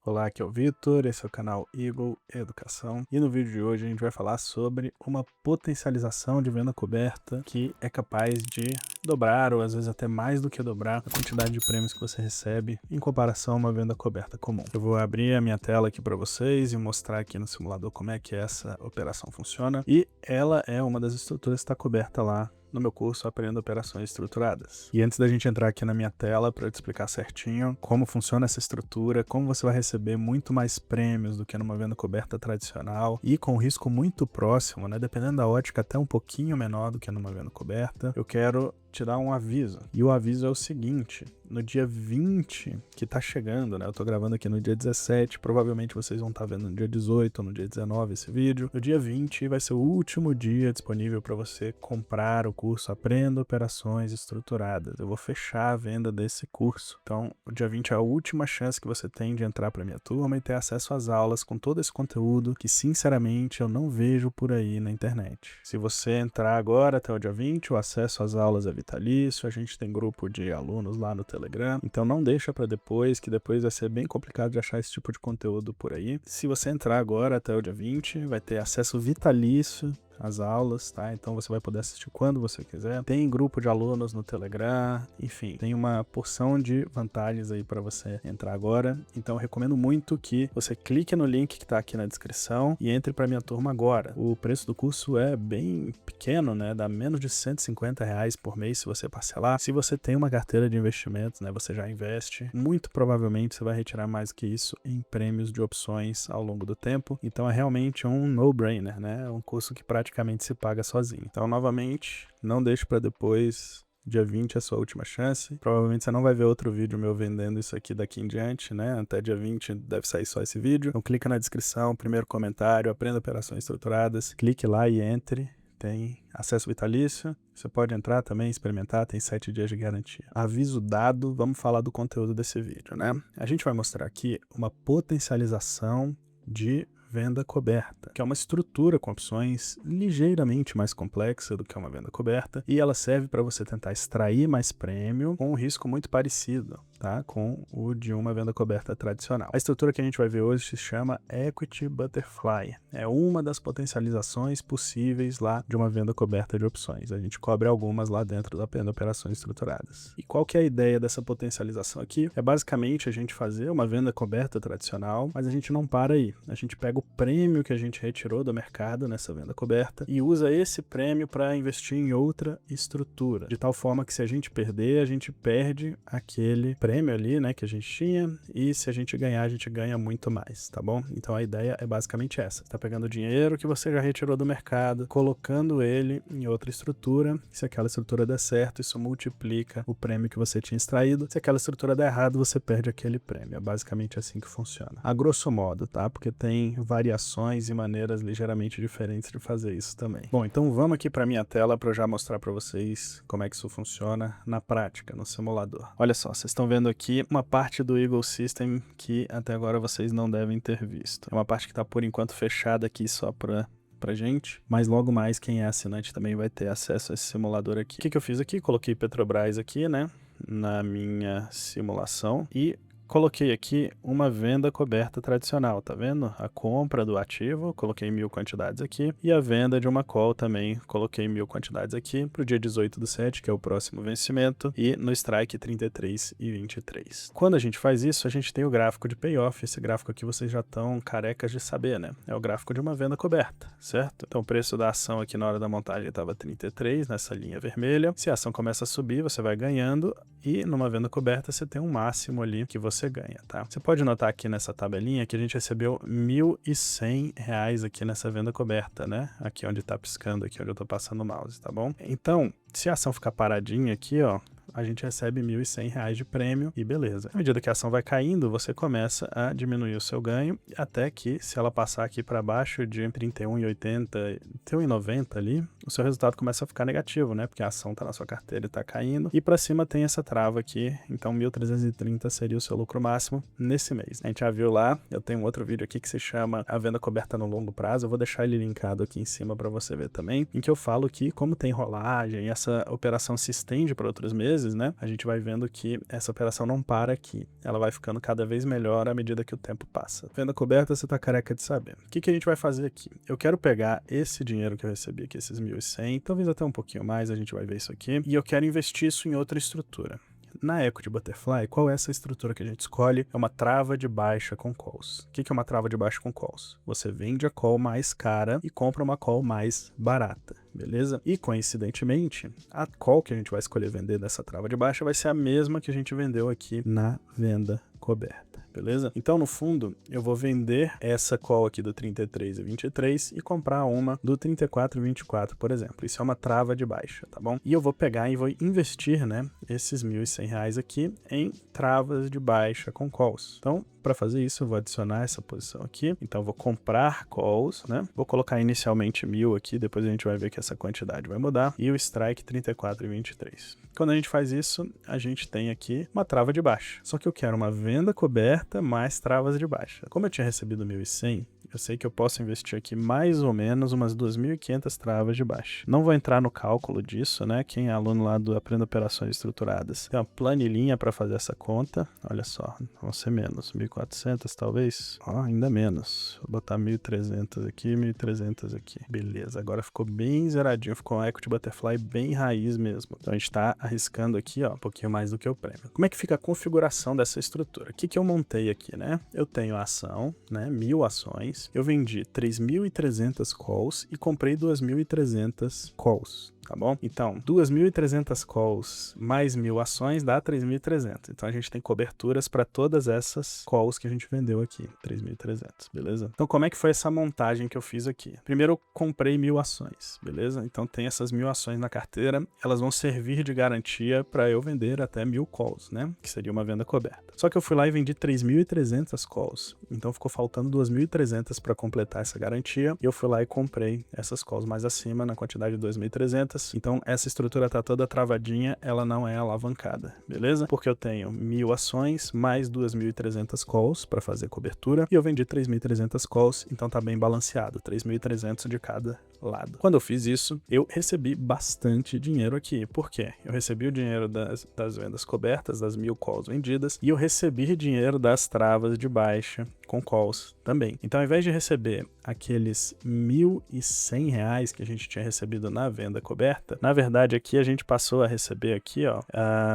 Olá, aqui é o Vitor, esse é o canal Eagle Educação e no vídeo de hoje a gente vai falar sobre uma potencialização de venda coberta que é capaz de dobrar ou às vezes até mais do que dobrar a quantidade de prêmios que você recebe em comparação a uma venda coberta comum. Eu vou abrir a minha tela aqui para vocês e mostrar aqui no simulador como é que essa operação funciona e ela é uma das estruturas que está coberta lá no meu curso Aprenda Operações Estruturadas. E antes da gente entrar aqui na minha tela para te explicar certinho como funciona essa estrutura, como você vai receber muito mais prêmios do que numa venda coberta tradicional e com risco muito próximo, né, dependendo da ótica até um pouquinho menor do que numa venda coberta, eu quero te dar um aviso. E o aviso é o seguinte: no dia 20, que tá chegando, né? Eu tô gravando aqui no dia 17, provavelmente vocês vão estar vendo no dia 18 ou no dia 19 esse vídeo. No dia 20 vai ser o último dia disponível para você comprar o curso Aprenda Operações Estruturadas. Eu vou fechar a venda desse curso. Então, o dia 20 é a última chance que você tem de entrar para minha turma e ter acesso às aulas com todo esse conteúdo que, sinceramente, eu não vejo por aí na internet. Se você entrar agora até o dia 20, o acesso às aulas é vitalício, a gente tem grupo de alunos lá no Telegram, então não deixa para depois, que depois vai ser bem complicado de achar esse tipo de conteúdo por aí. Se você entrar agora até o dia 20, vai ter acesso vitalício às aulas, tá? Então você vai poder assistir quando você quiser. Tem grupo de alunos no Telegram, enfim, tem uma porção de vantagens aí para você entrar agora. Então eu recomendo muito que você clique no link que tá aqui na descrição e entre para minha turma agora. O preço do curso é bem pequeno, né? Dá menos de R$ 150 por mês se você parcelar. Se você tem uma carteira de investimentos, né? Você já investe, muito provavelmente você vai retirar mais que isso em prêmios de opções ao longo do tempo. Então é realmente um no-brainer, né? É um curso que praticamente se paga sozinho. Então, novamente, não deixe para depois. Dia 20 é a sua última chance. Provavelmente você não vai ver outro vídeo meu vendendo isso aqui daqui em diante, né? Até dia 20 deve sair só esse vídeo. Então clica na descrição, primeiro comentário, Aprenda Operações Estruturadas. Clique lá e entre. Tem acesso vitalício. Você pode entrar também, experimentar, tem 7 dias de garantia. Aviso dado, vamos falar do conteúdo desse vídeo, né? A gente vai mostrar aqui uma potencialização de venda coberta, que é uma estrutura com opções ligeiramente mais complexa do que uma venda coberta, e ela serve para você tentar extrair mais prêmio com um risco muito parecido, tá, com o de uma venda coberta tradicional. A estrutura que a gente vai ver hoje se chama Equity Butterfly. É uma das potencializações possíveis lá de uma venda coberta de opções. A gente cobre algumas lá dentro da Aprenda Operações Estruturadas. E qual que é a ideia dessa potencialização aqui? É basicamente a gente fazer uma venda coberta tradicional, mas a gente não para aí. A gente pega o prêmio que a gente retirou do mercado nessa venda coberta e usa esse prêmio para investir em outra estrutura, de tal forma que se a gente perder, a gente perde aquele prêmio ali, né, que a gente tinha, e se a gente ganhar, a gente ganha muito mais, tá bom? Então a ideia é basicamente essa: você tá pegando o dinheiro que você já retirou do mercado, colocando ele em outra estrutura. Se aquela estrutura der certo, isso multiplica o prêmio que você tinha extraído. Se aquela estrutura der errado, você perde aquele prêmio. É basicamente assim que funciona, a grosso modo, tá? Porque tem variações e maneiras ligeiramente diferentes de fazer isso também. Bom, então vamos aqui para minha tela para eu já mostrar para vocês como é que isso funciona na prática, no simulador. Olha só, vocês estão vendo aqui uma parte do Eagle System que até agora vocês não devem ter visto. É uma parte que está por enquanto fechada aqui só pra gente, mas logo mais quem é assinante também vai ter acesso a esse simulador aqui. O que eu fiz aqui? Coloquei Petrobras aqui, né, na minha simulação e coloquei aqui uma venda coberta tradicional, tá vendo? A compra do ativo, coloquei 1000 quantidades aqui, e a venda de uma call também, coloquei 1000 quantidades aqui, para o dia 18/7, que é o próximo vencimento, e no strike 33 e 23. Quando a gente faz isso, a gente tem o gráfico de payoff. Esse gráfico aqui vocês já estão carecas de saber, né? É o gráfico de uma venda coberta, certo? Então o preço da ação aqui na hora da montagem estava 33, nessa linha vermelha. Se a ação começa a subir, você vai ganhando, e numa venda coberta você tem um máximo ali que você ganha, tá? Você pode notar aqui nessa tabelinha que a gente recebeu R$ 1.100 aqui nessa venda coberta, né? Aqui onde tá piscando, aqui onde eu tô passando o mouse, tá bom? Então, se a ação ficar paradinha aqui, ó, a gente recebe R$ 1.100 de prêmio e beleza. À medida que a ação vai caindo, você começa a diminuir o seu ganho, até que, se ela passar aqui para baixo de 31,80, 31,90 ali, o seu resultado começa a ficar negativo, né? Porque a ação tá na sua carteira e tá caindo. E para cima tem essa trava aqui, então 1.330 seria o seu lucro máximo nesse mês. A gente já viu lá, eu tenho um outro vídeo aqui que se chama A Venda Coberta no Longo Prazo, eu vou deixar ele linkado aqui em cima para você ver também, em que eu falo que como tem rolagem e essa operação se estende para outros meses, vezes, né, a gente vai vendo que essa operação não para aqui. Ela vai ficando cada vez melhor à medida que o tempo passa. Venda coberta, você tá careca de saber. O que a gente vai fazer aqui? Eu quero pegar esse dinheiro que eu recebi aqui, esses 1.100, talvez até um pouquinho mais, a gente vai ver isso aqui, e eu quero investir isso em outra estrutura. Na Equity Butterfly, qual é essa estrutura que a gente escolhe? É uma trava de baixa com calls. O que é uma trava de baixa com calls? Você vende a call mais cara e compra uma call mais barata, beleza? E coincidentemente, a call que a gente vai escolher vender dessa trava de baixa vai ser a mesma que a gente vendeu aqui na venda coberta, beleza? Então, no fundo, eu vou vender essa call aqui do 33 e 23 e comprar uma do 34 e 24, por exemplo. Isso é uma trava de baixa, tá bom? E eu vou pegar e vou investir, né, esses R$1.100 aqui em travas de baixa com calls. Então, para fazer isso, eu vou adicionar essa posição aqui. Então, eu vou comprar calls, né? Vou colocar inicialmente 1.000 aqui, depois a gente vai ver que essa quantidade vai mudar. E o strike 34 e 23. Quando a gente faz isso, a gente tem aqui uma trava de baixa. Só que eu quero uma venda coberta mais travas de baixa. Como eu tinha recebido 1.100, eu sei que eu posso investir aqui mais ou menos umas 2.500 travas de baixa. Não vou entrar no cálculo disso, né? Quem é aluno lá do Aprenda Operações Estruturadas tem uma planilhinha para fazer essa conta. Olha só, vão ser menos, 1.400 talvez. Ó, ainda menos. Vou botar 1.300 aqui, 1.300 aqui. Beleza, agora ficou bem zeradinho, ficou um Equity Butterfly bem raiz mesmo. Então a gente está arriscando aqui, ó, um pouquinho mais do que o prêmio. Como é que fica a configuração dessa estrutura? O que eu montei aqui, né? Eu tenho a ação, né? 1.000 ações. Eu vendi 3.300 calls e comprei 2.300 calls. Tá bom? Então, 2.300 calls mais 1.000 ações dá 3.300. Então, a gente tem coberturas para todas essas calls que a gente vendeu aqui. 3.300, beleza? Então, como é que foi essa montagem que eu fiz aqui? Primeiro, eu comprei 1.000 ações, beleza? Então, tem essas 1.000 ações na carteira. Elas vão servir de garantia para eu vender até 1.000 calls, né? Que seria uma venda coberta. Só que eu fui lá e vendi 3.300 calls. Então, ficou faltando 2.300 para completar essa garantia. E eu fui lá e comprei essas calls mais acima na quantidade de 2.300. Então, essa estrutura tá toda travadinha, ela não é alavancada, beleza? Porque eu tenho 1.000 ações mais 2.300 calls para fazer cobertura e eu vendi 3.300 calls, então tá bem balanceado, 3.300 de cada lado. Quando eu fiz isso, eu recebi bastante dinheiro aqui. Por quê? Eu recebi o dinheiro das vendas cobertas, das 1.000 calls vendidas, e eu recebi dinheiro das travas de baixa com calls também. Então, ao invés de receber aqueles R$1.100 que a gente tinha recebido na venda coberta, na verdade aqui a gente passou a receber aqui, ó,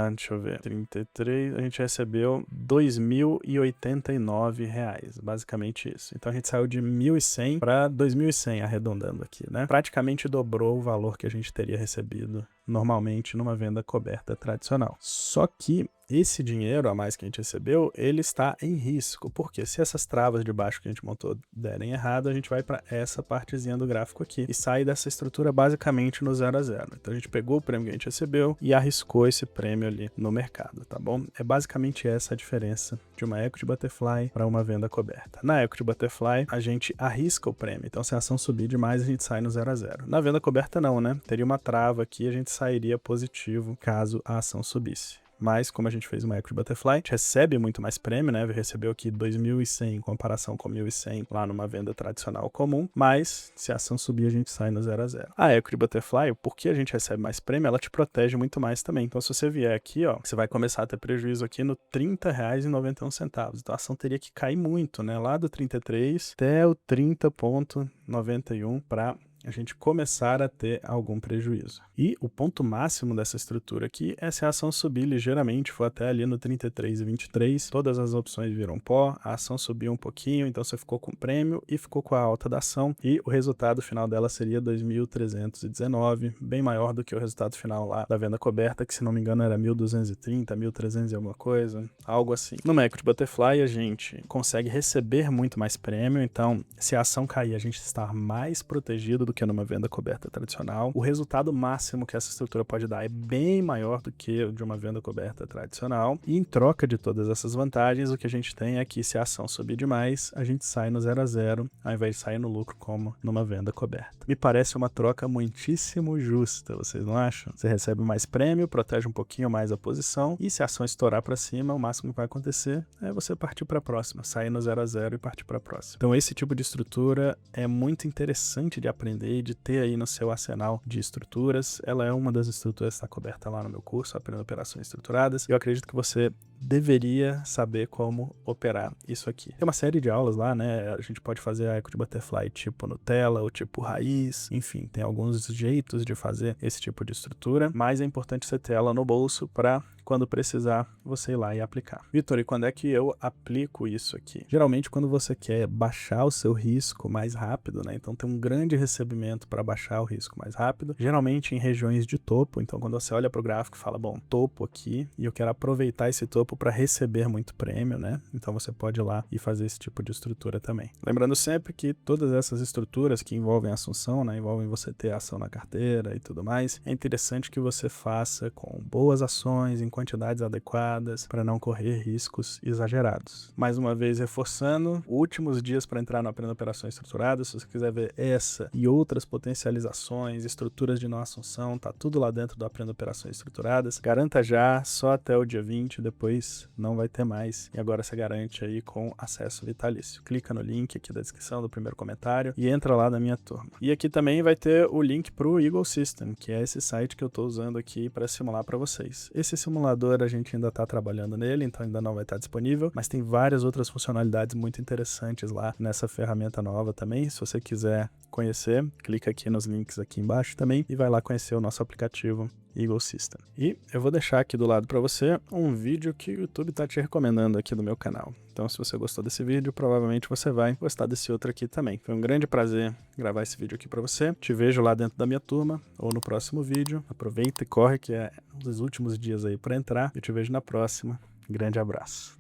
deixa eu ver, 33, a gente recebeu R$2.089, basicamente isso. Então a gente saiu de 1.100 para 2.100, arredondando aqui, né? Praticamente dobrou o valor que a gente teria recebido normalmente numa venda coberta tradicional. Só que esse dinheiro a mais que a gente recebeu, ele está em risco, porque se essas travas de baixo que a gente montou derem errado, a gente vai para essa partezinha do gráfico aqui e sai dessa estrutura basicamente no 0 a 0. Então a gente pegou o prêmio que a gente recebeu e arriscou esse prêmio ali no mercado, tá bom? É basicamente essa a diferença de uma Equity Butterfly para uma venda coberta. Na Equity Butterfly, a gente arrisca o prêmio, então se a ação subir demais, a gente sai no 0 a 0. Na venda coberta não, né? Teria uma trava aqui e a gente sairia positivo caso a ação subisse. Mas, como a gente fez uma Equity Butterfly, a gente recebe muito mais prêmio, né? Recebeu aqui 2.100 em comparação com 1.100 lá numa venda tradicional comum, mas se a ação subir, a gente sai no 0 a 0. A Equity Butterfly, porque a gente recebe mais prêmio, ela te protege muito mais também. Então, se você vier aqui, ó, você vai começar a ter prejuízo aqui no R$30,91. Então, a ação teria que cair muito, né? Lá do 33 até o 30,91 para a gente começar a ter algum prejuízo. E o ponto máximo dessa estrutura aqui é se a ação subir ligeiramente, for até ali no 33,23, todas as opções viram pó, a ação subiu um pouquinho, então você ficou com o prêmio e ficou com a alta da ação, e o resultado final dela seria 2.319, bem maior do que o resultado final lá da venda coberta, que se não me engano era 1.230, 1.300 e alguma coisa, algo assim. No Equity Butterfly a gente consegue receber muito mais prêmio, então se a ação cair a gente está mais protegido do que numa venda coberta tradicional. O resultado máximo que essa estrutura pode dar é bem maior do que o de uma venda coberta tradicional. E em troca de todas essas vantagens, o que a gente tem é que se a ação subir demais, a gente sai no 0 a 0, ao invés de sair no lucro como numa venda coberta. Me parece uma troca muitíssimo justa, vocês não acham? Você recebe mais prêmio, protege um pouquinho mais a posição, e se a ação estourar para cima, o máximo que vai acontecer é você partir para a próxima, sair no 0 a 0 e partir para a próxima. Então esse tipo de estrutura é muito interessante de aprender aprender e de ter aí no seu arsenal de estruturas. Ela é uma das estruturas que está coberta lá no meu curso, Aprenda Operações Estruturadas. Eu acredito que você deveria saber como operar isso aqui. Tem uma série de aulas lá, né? A gente pode fazer a Equity Butterfly tipo Nutella ou tipo raiz, enfim, tem alguns jeitos de fazer esse tipo de estrutura, mas é importante você ter ela no bolso para quando precisar, você ir lá e aplicar. Vitor, e quando é que eu aplico isso aqui? Geralmente quando você quer baixar o seu risco mais rápido, né? Então tem um grande recebimento para baixar o risco mais rápido, geralmente em regiões de topo. Então quando você olha para o gráfico e fala, bom, topo aqui, e eu quero aproveitar esse topo para receber muito prêmio, né? Então você pode ir lá e fazer esse tipo de estrutura também. Lembrando sempre que todas essas estruturas que envolvem assunção, né? Envolvem você ter ação na carteira e tudo mais, é interessante que você faça com boas ações, em quantidades adequadas, para não correr riscos exagerados. Mais uma vez reforçando, últimos dias para entrar no Aprenda Operações Estruturadas. Se você quiser ver essa e outras potencializações, estruturas de não assunção, tá tudo lá dentro do Aprenda Operações Estruturadas. Garanta já, só até o dia 20, depois não vai ter mais. E agora você garante aí com acesso vitalício. Clica no link aqui da descrição do primeiro comentário e entra lá na minha turma. E aqui também vai ter o link para o Eagle System, que é esse site que eu estou usando aqui para simular para vocês. Esse simulador a gente ainda está trabalhando nele, então ainda não vai estar disponível, mas tem várias outras funcionalidades muito interessantes lá nessa ferramenta nova também. Se você quiser conhecer, clica aqui nos links aqui embaixo também e vai lá conhecer o nosso aplicativo Eagle System. E eu vou deixar aqui do lado para você um vídeo que o YouTube está te recomendando aqui do meu canal. Então, se você gostou desse vídeo, provavelmente você vai gostar desse outro aqui também. Foi um grande prazer gravar esse vídeo aqui para você. Te vejo lá dentro da minha turma ou no próximo vídeo. Aproveita e corre, que é um dos últimos dias aí para entrar. Eu te vejo na próxima. Grande abraço.